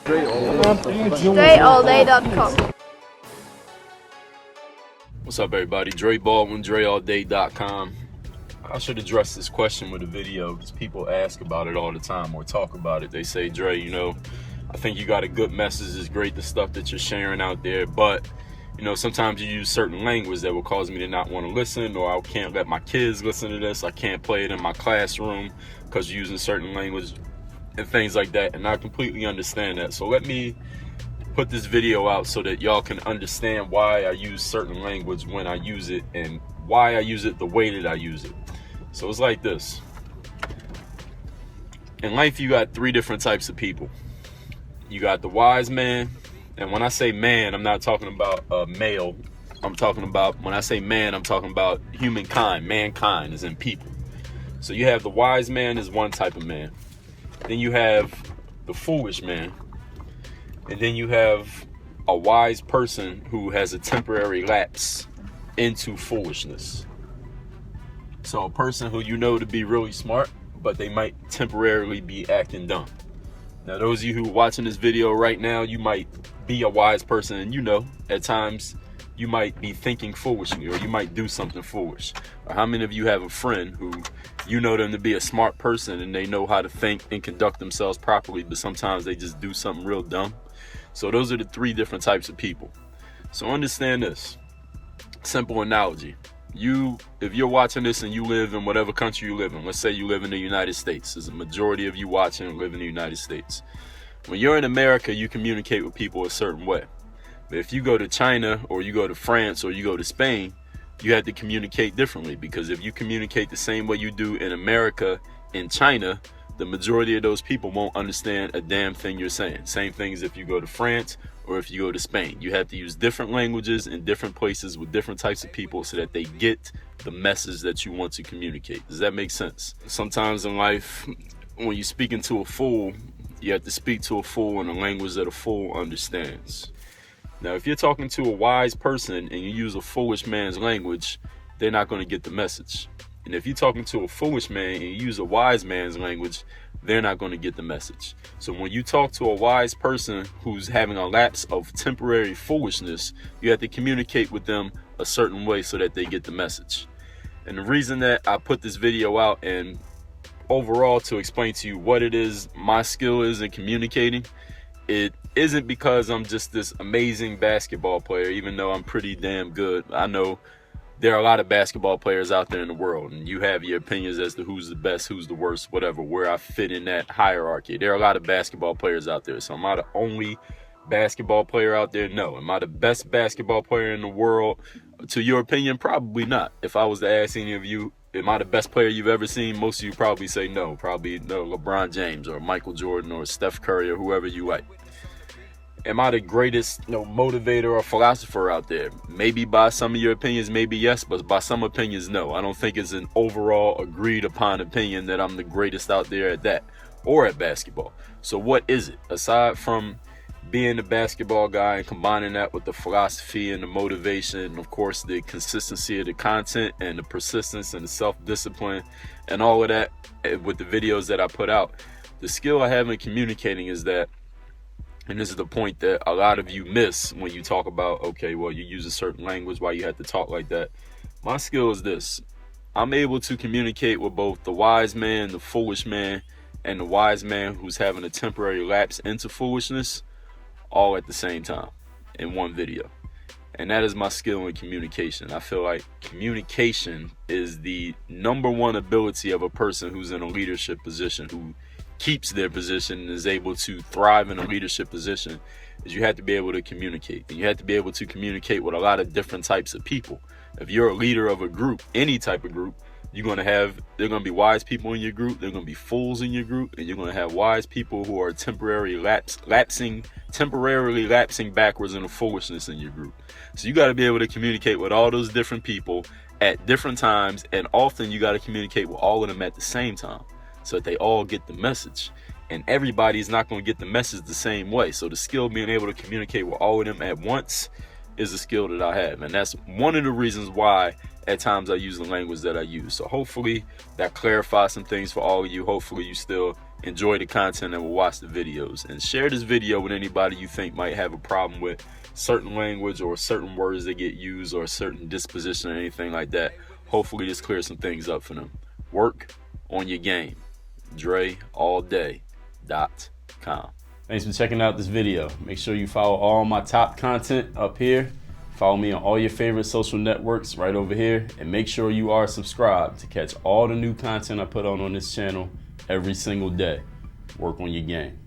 DreAllDay.com. What's up, everybody? Dre Baldwin, DreAllDay.com. I should address this question with a video because people ask about it all the time or talk about it. They say, Dre, I think you got a good message. It's great, the stuff that you're sharing out there, but sometimes you use certain language that will cause me to not want to listen, or I can't let my kids listen to this. I can't play it in my classroom because you're using certain language and things like that. And I completely understand that. So let me put this video out so that y'all can understand why I use certain language when I use it and why I use it the way that I use it. So it's like this. In life, you got three different types of people. You got the wise man. And when I say man, I'm not talking about a male. When I say man, I'm talking about humankind. Mankind is in people. So you have the wise man is one type of man. Then you have the foolish man. And then you have a wise person who has a temporary lapse into foolishness. So a person who to be really smart, but they might temporarily be acting dumb. Now, those of you who are watching this video right now, you might be a wise person, and at times you might be thinking foolishly, or you might do something foolish. Or how many of you have a friend who know them to be a smart person and they know how to think and conduct themselves properly, but sometimes they just do something real dumb? So those are the three different types of people. So understand this simple analogy. If you're watching this and you live in whatever country you live in, let's say you live in the United States. There's a majority of you watching and live in the United States. When you're in America, you communicate with people a certain way. But if you go to China, or you go to France, or you go to Spain, you have to communicate differently, because if you communicate the same way you do in America, in China, the majority of those people won't understand a damn thing you're saying. Same thing as if you go to France or if you go to Spain. You have to use different languages in different places with different types of people so that they get the message that you want to communicate. Does that make sense? Sometimes in life, when you're speaking to a fool, you have to speak to a fool in a language that a fool understands. Now, if you're talking to a wise person and you use a foolish man's language, they're not going to get the message. And if you're talking to a foolish man and you use a wise man's language, they're not going to get the message. So when you talk to a wise person who's having a lapse of temporary foolishness, you have to communicate with them a certain way so that they get the message. And the reason that I put this video out and overall to explain to you what it is my skill is in communicating, it isn't because I'm just this amazing basketball player, even though I'm pretty damn good. I know there are a lot of basketball players out there in the world, and you have your opinions as to who's the best, who's the worst, whatever, where I fit in that hierarchy. There are a lot of basketball players out there. So am I the only basketball player out there? No. Am I the best basketball player in the world? To your opinion, probably not. If I was to ask any of you, am I the best player you've ever seen? Most of you probably say no. Probably no, LeBron James or Michael Jordan or Steph Curry or whoever you like. Am I the greatest, motivator or philosopher out there? Maybe by some of your opinions, maybe yes, but by some opinions, no. I don't think it's an overall agreed upon opinion that I'm the greatest out there at that or at basketball. So what is it? Aside from being the basketball guy and combining that with the philosophy and the motivation, and of course the consistency of the content and the persistence and the self-discipline and all of that with the videos that I put out, the skill I have in communicating is that, and this is the point that a lot of you miss when you talk about, okay, well, you use a certain language, why you have to talk like that. My skill is this. I'm able to communicate with both the wise man, the foolish man, and the wise man who's having a temporary lapse into foolishness all at the same time in one video. And that is my skill in communication. I feel like communication is the number one ability of a person who's in a leadership position, who keeps their position and is able to thrive in a leadership position, is you have to be able to communicate. And you have to be able to communicate with a lot of different types of people. If you're a leader of a group, any type of group, there are going to be wise people in your group, there are going to be fools in your group, and you're going to have wise people who are temporarily lapsing backwards into foolishness in your group. So you got to be able to communicate with all those different people at different times, and often you got to communicate with all of them at the same time, so that they all get the message. And everybody's not going to get the message the same way. So the skill of being able to communicate with all of them at once is a skill that I have. And that's one of the reasons why at times I use the language that I use. So hopefully that clarifies some things for all of you. Hopefully you still enjoy the content and will watch the videos. And share this video with anybody you think might have a problem with certain language or certain words that get used or a certain disposition or anything like that. Hopefully this clears some things up for them. Work on your game. DreAllDay.com. Thanks for checking out this video. Make sure you follow all my top content up here. Follow me on all your favorite social networks right over here. And make sure you are subscribed to catch all the new content I put on this channel every single day. Work on your game.